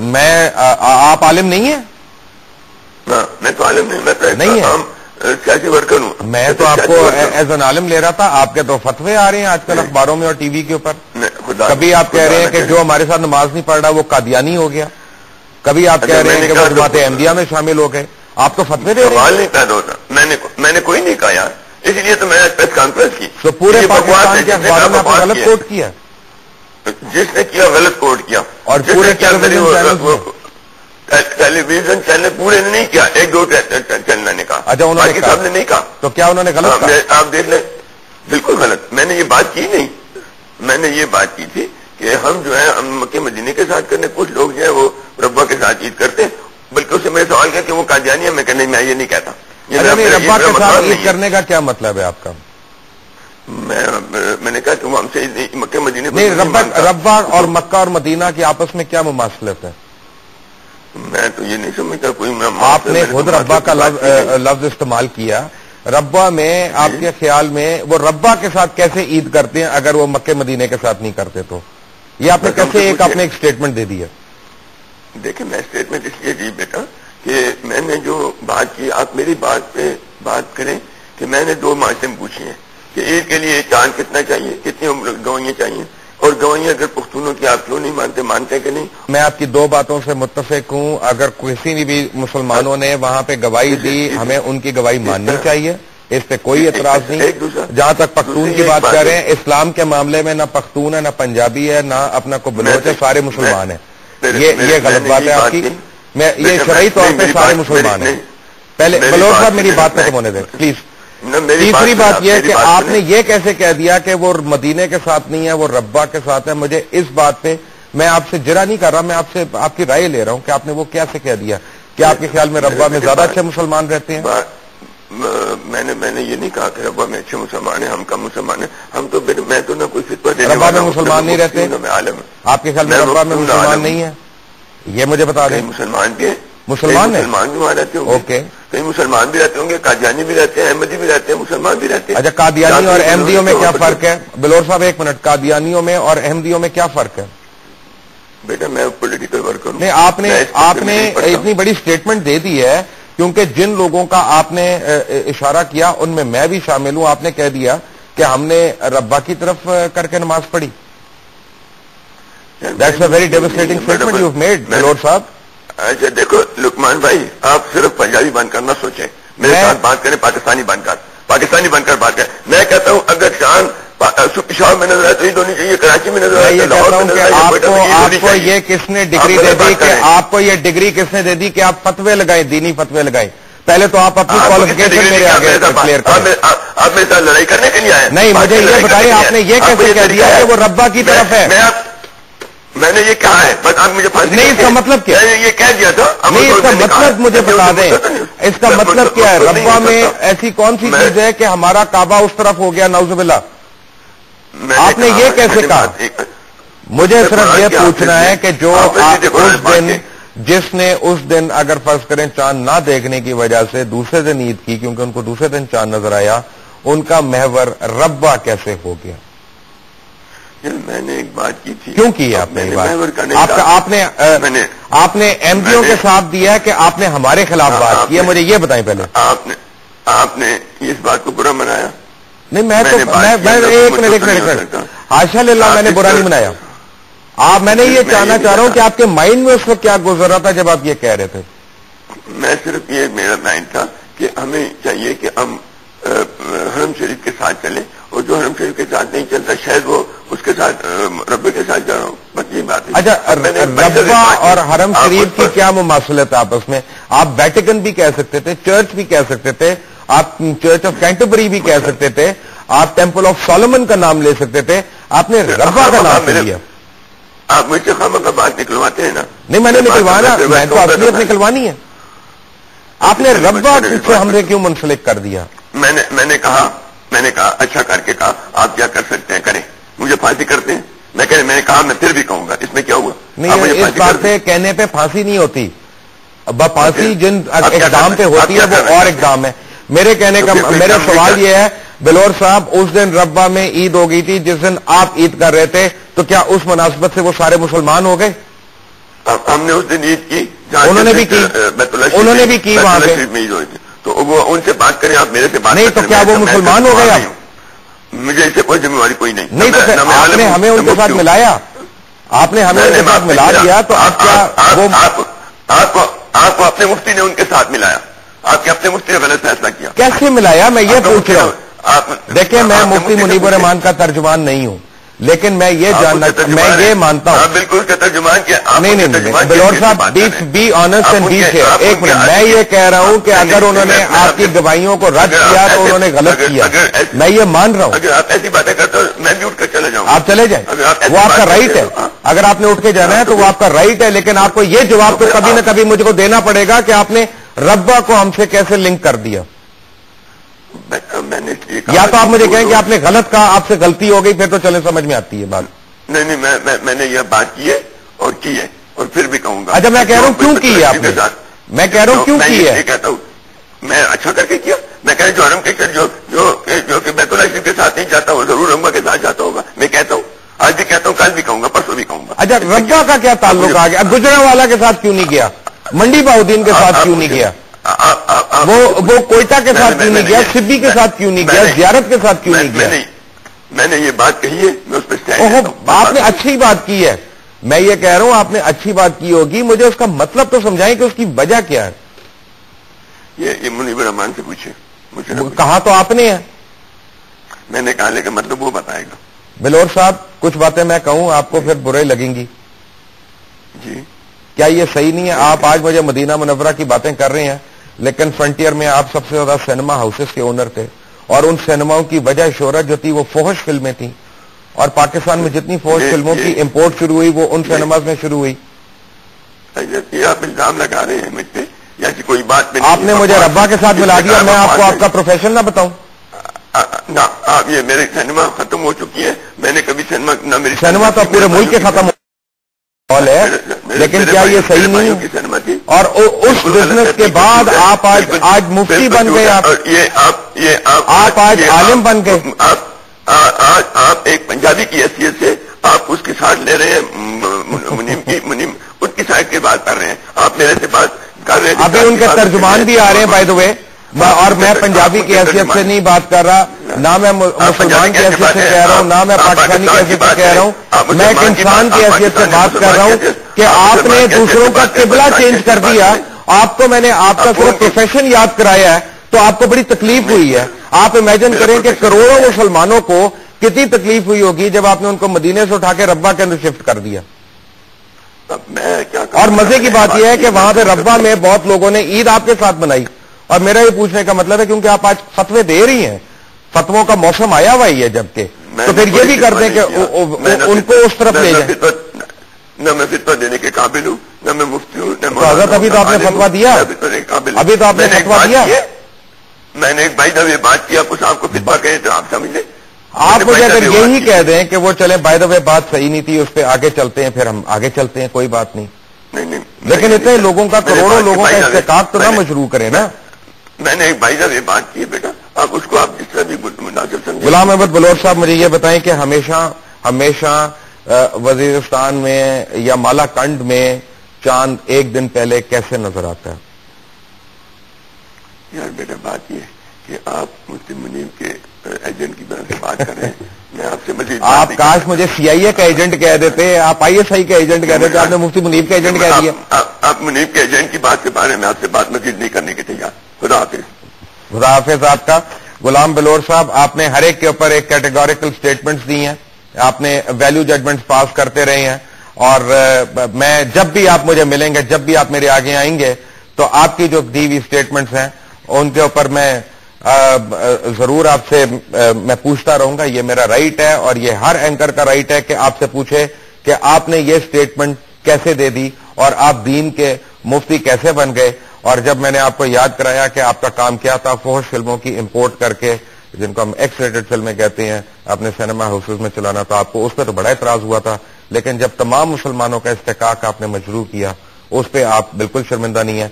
میں آپ عالم نہیں ہیں؟ میں تو عالم نہیں، میں تو نہیں ہے سیاسی ورکر ہوں. میں تو آپ کو ایز این عالم لے رہا تھا. آپ کے تو فتوے آ رہے ہیں آج کل اخباروں میں اور ٹی وی کے اوپر. کبھی آپ کہہ رہے ہیں کہ جو ہمارے ساتھ نماز نہیں پڑھ رہا وہ قادیانی ہو گیا، کبھی آپ کہہ رہے ہیں کہ وہ جماعت احمدیہ میں شامل ہو گئے. آپ تو فتوے دے رہے ہیں. سوال نہیں پیدا ہوتا. میں نے کوئی نہیں کہا یار، اس لیے تو میں نے پریس کانفرنس کی. تو پورے پاکستان کے اخباروں میں آپ نے غلط کوٹ کیا، جس نے کیا غلط کوٹ کیا. اور پورے ٹیلی ویژن چینل پورے نے نہیں کیا، ایک دو چینل نے کہا. اچھا انہوں نے صاحب نے نہیں کہا. تو کیا انہوں نے غلط کہا؟ آپ دیکھ لیں، بالکل غلط. میں نے یہ بات کی نہیں، میں نے یہ بات کی تھی کہ ہم جو ہے مکہ مدینے کے ساتھ کرنے، کچھ لوگ جو ہے وہ ربا کے ساتھ عید کرتے ہیں. بلکہ اس سے میں سوال کیا کہ وہ قادیانی ہے، میں کہ نہیں، میں یہ نہیں کہتا. ربا کے ساتھ عید کرنے کا کیا مطلب ہے آپ کا؟ میں نے کہا کہ وہ ہم سے مکہ مدینے ربا اور مکہ اور مدینہ کی آپس میں کیا مماثلت ہے؟ میں تو یہ نہیں سمجھتا کوئی. آپ نے خود ربا کا لفظ استعمال کیا. ربا میں آپ کے خیال میں وہ ربا کے ساتھ کیسے عید کرتے ہیں اگر وہ مکہ مدینے کے ساتھ نہیں کرتے؟ تو یہ آپ نے کیسے ایک اسٹیٹمنٹ دے دی ہے؟ دیکھیں میں اسٹیٹمنٹ اس لیے دی بیٹا کہ میں نے جو بات کی، آپ میری بات پہ بات کریں کہ میں نے دو معاشرے پوچھی ہیں کہ عید کے لیے چاند کتنا چاہیے، کتنی گوائیاں چاہیے، اور گوائیاں اگر پختونوں کی آپ کیوں نہیں مانتے کہ نہیں؟ میں آپ کی دو باتوں سے متفق ہوں. اگر کسی بھی مسلمانوں نے وہاں پہ گواہی دی، ہمیں ان کی گواہی ماننی چاہیے، اس پہ کوئی اعتراض نہیں. جہاں تک پختون کی بات کر رہے ہیں، اسلام کے معاملے میں نہ پختون ہے، نہ پنجابی ہے، نہ اپنا کو بلوچ ہے، سارے مسلمان ہیں. یہ غلط بات ہے آپ کی. میں یہ شرعی طور پہ سارے مسلمان ہیں. پہلے بلوچ صاحب میری بات ختم ہونے دیں پلیز. تیسری بات یہ کہ آپ نے یہ کیسے کہہ دیا کہ وہ مدینے کے ساتھ نہیں ہے، وہ ربا کے ساتھ ہے؟ مجھے اس بات پہ میں آپ سے جرا نہیں کر رہا، میں آپ سے آپ کی رائے لے رہا ہوں کہ آپ نے وہ کیسے کہہ دیا. کیا آپ کے خیال میں ربا میں زیادہ اچھے مسلمان رہتے ہیں؟ میں نے یہ نہیں کہا کہ ربا میں اچھے مسلمان ہیں، ہم کم مسلمان ہیں. ہم تو میں تو نہ کوئی فتویٰ دینے ربا میں مسلمان نہیں رہتے؟ آپ کے خیال میں ربا میں مسلمان نہیں ہے؟ یہ مجھے بتا دیں. مسلمان بھی مسلمان بھی وہاں رہتے ہوں گے. اوکے، کئی مسلمان بھی رہتے ہوں گے، قادیانی بھی رہتے ہیں، احمدی بھی رہتے ہیں، مسلمان بھی رہتے ہیں. اچھا قادیانی اور احمدیوں میں کیا فرق ہے؟ بلور صاحب ایک منٹ، قادیانیوں میں اور احمدیوں میں کیا فرق ہے؟ بیٹا میں پولیٹیکل ورکر ہوں. نہیں، آپ نے اتنی بڑی اسٹیٹمنٹ دے دی ہے کیونکہ جن لوگوں کا آپ نے اشارہ کیا ان میں بھی شامل ہوں. آپ نے کہہ دیا کہ ہم نے ربا کی طرف کر کے نماز پڑھی. That's a very devastating statement you made بلور صاحب. اچھا دیکھو لقمان بھائی، آپ صرف پنجابی بن کر نہ سوچیں، میرے ساتھ بات کریں پاکستانی بن کر بات کریں. میں کہتا ہوں اگر چاند پشاور میں نظر آئے تو عید ہونی چاہیے، کراچی میں نظر آئے تو لاہور میں نظر آئے. آپ کو یہ کس نے ڈگری دے دی کہ آپ کو یہ ڈگری کس نے دے دی کہ آپ فتوے لگائیں، دینی فتوے لگائیں؟ پہلے تو آپ اپنی کوالیفکیشن میرے آگے کلیئر کریں. آپ میرے ساتھ لڑائی کرنے کے لیے آئے؟ نہیں، مجھے یہ بتائیں آپ نے یہ کیسے کہہ دیا کہ وہ ربا کی طرف ہے؟ میں نے یہ کہا ہے، بس آپ مجھے نہیں، اس کا مطلب کیا؟ یہ کہہ دیا تھا. نہیں، اس کا مطلب مجھے بتا دیں، اس کا مطلب کیا ہے؟ ربا میں ایسی کون سی چیز ہے کہ ہمارا کعبہ اس طرف ہو گیا نعوذ باللہ؟ آپ نے یہ کیسے کہا؟ مجھے صرف یہ پوچھنا ہے کہ جو اس دن جس نے اس دن اگر فرض کریں چاند نہ دیکھنے کی وجہ سے دوسرے دن عید کی کیونکہ ان کو دوسرے دن چاند نظر آیا، ان کا محور ربا کیسے ہو گیا؟ میں نے ایک بات کی تھی. کیوں کی آپ نے یہ بات؟ آپ نے احمدیوں کے ساتھ دیا کہ آپ نے ہمارے خلاف بات کی ہے؟ مجھے یہ بتائیں پہلے. آپ نے اس بات کو برا منایا؟ نہیں، میں ایک منٹ حاشا للہ میں نے برا نہیں منایا. میں نے یہ جاننا چاہ رہا ہوں کہ آپ کے مائنڈ میں اس وقت کیا گزر رہا تھا جب آپ یہ کہہ رہے تھے؟ میں صرف یہ میرا مائنڈ تھا کہ ہمیں چاہیے کہ ہم حرم شریف کے ساتھ چلیں، اور جو حرم شریف کے ساتھ نہیں چلتا شاید وہ اس کے ساتھ ربے کے ساتھ جا رہا ہوں. بس یہ بات ہے. اچھا، ربا اور حرم شریف کی کیا مماثلت ہے آپس میں؟ آپ ویٹیکن بھی کہہ سکتے تھے، چرچ بھی کہہ سکتے تھے، آپ چرچ آف کینٹربری بھی کہہ سکتے تھے، آپ ٹیمپل آف سولومن کا نام لے سکتے تھے، آپ نے ربا کا نام لیا. آپ مجھ سے خامہ کا بات نکلواتے ہیں نا؟ نہیں، میں نے نکلوانا، میں تو اصلیت نکلوانی ہے. آپ نے ربا سے ہم نے کیوں منسلک کر دیا؟ میں نے کہا اچھا کر کے کہا آپ کیا کر سکتے ہیں کریں، مجھے پھانسی کرتے ہیں. میں نے کہا میں پھر بھی کہوں گا، اس میں کیا ہوا؟ نہیں، اس بات سے کہنے پہ پھانسی نہیں ہوتی. پھانسی جن اقدام پہ ہوتی ہے وہ اور اقدام ہے. میرا سوال یہ ہے بلور صاحب، اس دن ربا میں عید ہو گئی تھی جس دن آپ عید کر رہے تھے، تو کیا اس مناسبت سے وہ سارے مسلمان ہو گئے؟ ہم نے اس دن عید کی، انہوں نے بھی کی، انہوں نے بھی کی وہاں پہ، تو وہ ان سے بات کریں، آپ میرے سے بات نہیں تو کیا وہ مسلمان ہو گئے؟ مجھے اس سے کوئی ذمہ داری کوئی نہیں. نہیں تو آپ نے ہمیں ان کے ساتھ ملایا، آپ نے ہمیں ان کے ساتھ ملا دیا، تو آپ کیا وہ آپ کو اپنے مفتی نے ان کے ساتھ ملایا؟ آپ کے اپنے مفتی نے غلط فیصلہ کیا؟ کیسے ملایا؟ میں یہ پوچھ رہا ہوں. دیکھیں میں مفتی منیب الرحمان کا ترجمان نہیں ہوں، لیکن میں یہ جاننا، میں یہ مانتا ہوں بالکل اس کا ترجمان کیا. نہیں بلور صاحب be honest and be fair. ایک منٹ، میں یہ کہہ رہا ہوں کہ اگر انہوں نے آپ کی گواہیوں کو رد کیا تو انہوں نے غلط کیا، میں یہ مان رہا ہوں. اگر آپ ایسی باتیں کرتے ہو میں بھی اٹھ کر چلا جاؤں. آپ چلے جائیں، وہ آپ کا رائٹ ہے. اگر آپ نے اٹھ کے جانا ہے تو وہ آپ کا رائٹ ہے، لیکن آپ کو یہ جواب تو کبھی نہ کبھی مجھ کو دینا پڑے گا کہ آپ نے ربا کو ہم سے کیسے لنک کر دیا. میں نے یا تو آپ مجھے کہیں کہ آپ نے غلط کہا، آپ سے غلطی ہو گئی، پھر تو چلے سمجھ میں آتی ہے بات. نہیں میں نے یہ بات کی ہے اور کی ہے اور پھر بھی کہوں گا. اچھا میں کہہ رہا ہوں کیوں کی ہے آپ نے؟ میں کہہ رہا ہوں کیوں کی ہے؟ کہتا ہوں میں اچھا کر کے کیا. میں کہہ رہا جو حرم کے جو کہ بیت اللہ شریف کے ساتھ نہیں جاتا وہ ضرور ربا کے ساتھ جاتا ہوگا. میں کہتا ہوں، آج بھی کہتا ہوں، کل بھی کہوں گا، پرسوں بھی کہوں گا. اچھا ربا کا کیا تعلق آ گیا؟ گجرانوالہ کے ساتھ کیوں نہیں گیا؟ منڈی بہاؤدین کے ساتھ کیوں نہیں گیا؟ وہ کوئٹہ کے ساتھ کیوں نہیں گیا؟ سبی کے ساتھ کیوں نہیں گیا؟ زیارت کے ساتھ کیوں نہیں گیا؟ میں نے یہ بات کہی ہے، میں اس پہ آپ نے اچھی بات کی ہے. میں یہ کہہ رہا ہوں آپ نے اچھی بات کی ہوگی، مجھے اس کا مطلب تو سمجھائیں کہ اس کی وجہ کیا ہے. یہ منیب الرحمان سے پوچھے، مجھے کہا تو آپ نے ہے. میں نے کہا لیکن مطلب وہ بتائے گا. بلور صاحب کچھ باتیں میں کہوں آپ کو پھر برے لگیں گی. جی کیا یہ صحیح نہیں ہے؟ آپ آج مجھے مدینہ منورہ کی باتیں کر رہے ہیں، لیکن فرنٹیئر میں آپ سب سے زیادہ سینما ہاؤسز کے اونر تھے، اور ان سینماؤں کی وجہ شہرت جو تھی وہ فحش فلمیں تھیں، اور پاکستان میں جتنی فحش فلموں کی امپورٹ شروع ہوئی وہ ان سینماز میں شروع ہوئی. یہ آپ الزام لگا رہے ہیں مجھ پہ یا کوئی بات نہیں. آپ نے مجھے ربا کے ساتھ ملا دیا، میں آپ کو آپ کا پروفیشن نہ بتاؤں؟ نہ آپ یہ میرے سینما ختم ہو چکی ہے، میں نے کبھی سینما تو پورے ملک کے ختم ہے، لیکن کیا یہ صحیح نہیں ہے؟ اور اس بزنس کے بعد آپ آج مفتی بن گئے، آپ آج عالم بن گئے. آپ ایک پنجابی کی حیثیت سے آپ اس کے ساتھ لے رہے ہیں، منیم اس کی سائڈ کی بات کر رہے ہیں. آپ میرے سے بات کر رہے ہیں، ابھی ان کے ترجمان بھی آ رہے ہیں بائی دا وے، اور میں پنجابی کی حیثیت سے نہیں بات کر رہا، نہ میں مسلمان کی حیثیت سے کہہ رہا ہوں، نہ میں پاکستانی کی حیثیت سے کہہ رہا ہوں. میں ایک انسان کی حیثیت سے بات کر رہا ہوں کہ آپ نے دوسروں کا قبلہ چینج کر دیا. آپ کو میں نے آپ کا صرف پروفیشن یاد کرایا ہے تو آپ کو بڑی تکلیف ہوئی ہے. آپ امیجن کریں کہ کروڑوں مسلمانوں کو کتنی تکلیف ہوئی ہوگی جب آپ نے ان کو مدینے سے اٹھا کے ربا کے اندر شفٹ کر دیا. اور مزے کی بات یہ ہے کہ وہاں پہ ربا میں بہت لوگوں نے عید آپ کے ساتھ منائی. اور میرا یہ پوچھنے کا مطلب ہے کیونکہ آپ آج فتوے دے رہی ہیں، فتووں کا موسم آیا ہوا ہی ہے، جبکہ تو پھر یہ بھی کر دیں کہ ان کو اس طرف لے جائیں. نہ میں فتویٰ دینے کے قابل ہوں، نہ میں مفتی ہوں، تو حضرت ابھی تو آپ نے فتویٰ دیا، ابھی تو آپ نے فتویٰ دیا. میں نے ایک بھائی جب یہ بات کی آپ کو فتویٰ کہیں تو آپ سمجھ لیں. آپ مجھے اگر یہی کہہ دیں کہ وہ چلیں بائی دا وے بات صحیح نہیں تھی، اس پہ آگے چلتے ہیں، پھر ہم آگے چلتے ہیں، کوئی بات نہیں. لیکن اتنے لوگوں کا، کروڑوں لوگوں کا استحقاق تو نہ مشروع کریں نا. میں نے ایک بھائی صاحب یہ بات کی ہے بیٹا، آپ اس کو آپ جس طرح بھی مناسب سمجھیں. غلام احمد بلور صاحب مجھے یہ بتائیں کہ ہمیشہ وزیرستان میں یا مالا کنڈ میں چاند ایک دن پہلے کیسے نظر آتا ہے؟ یار بیٹا بات یہ کہ آپ مفتی منیب کے ایجنٹ کی طرح سے بات کر رہے ہیں. میں آپ سے مزید آپ کاش مجھے CIA کا ایجنٹ کہہ دیتے، آپ ISI کا ایجنٹ کہہ دیتے، آپ نے مفتی منیب کا ایجنٹ کہہ دیا. آپ منیب کے ایجنٹ کی بات کے بارے میں آپ سے بات مزید نہیں کرنے کے تیار. خدا حافظ. خدا حافظ آپ کا. غلام بلور صاحب آپ نے ہر ایک کے اوپر ایک کیٹیگوریکل سٹیٹمنٹس دی ہیں، آپ نے ویلیو ججمنٹس پاس کرتے رہے ہیں، اور میں جب بھی آپ مجھے ملیں گے، جب بھی آپ میرے آگے آئیں گے تو آپ کی جو دی ہوئی سٹیٹمنٹس ہیں ان کے اوپر میں ضرور آپ سے میں پوچھتا رہوں گا. یہ میرا رائٹ ہے اور یہ ہر اینکر کا رائٹ ہے کہ آپ سے پوچھے کہ آپ نے یہ سٹیٹمنٹ کیسے دے دی اور آپ دین کے مفتی کیسے بن گئے. اور جب میں نے آپ کو یاد کرایا کہ آپ کا کام کیا تھا، فحش فلموں کی امپورٹ کر کے، جن کو ہم ایکس ریٹڈ فلمیں کہتے ہیں، اپنے سینما ہاؤسز میں چلانا، تو آپ کو اس پہ تو بڑا اعتراض ہوا تھا. لیکن جب تمام مسلمانوں کا استحقاق آپ نے مجروح کیا، اس پہ آپ بالکل شرمندہ نہیں ہیں.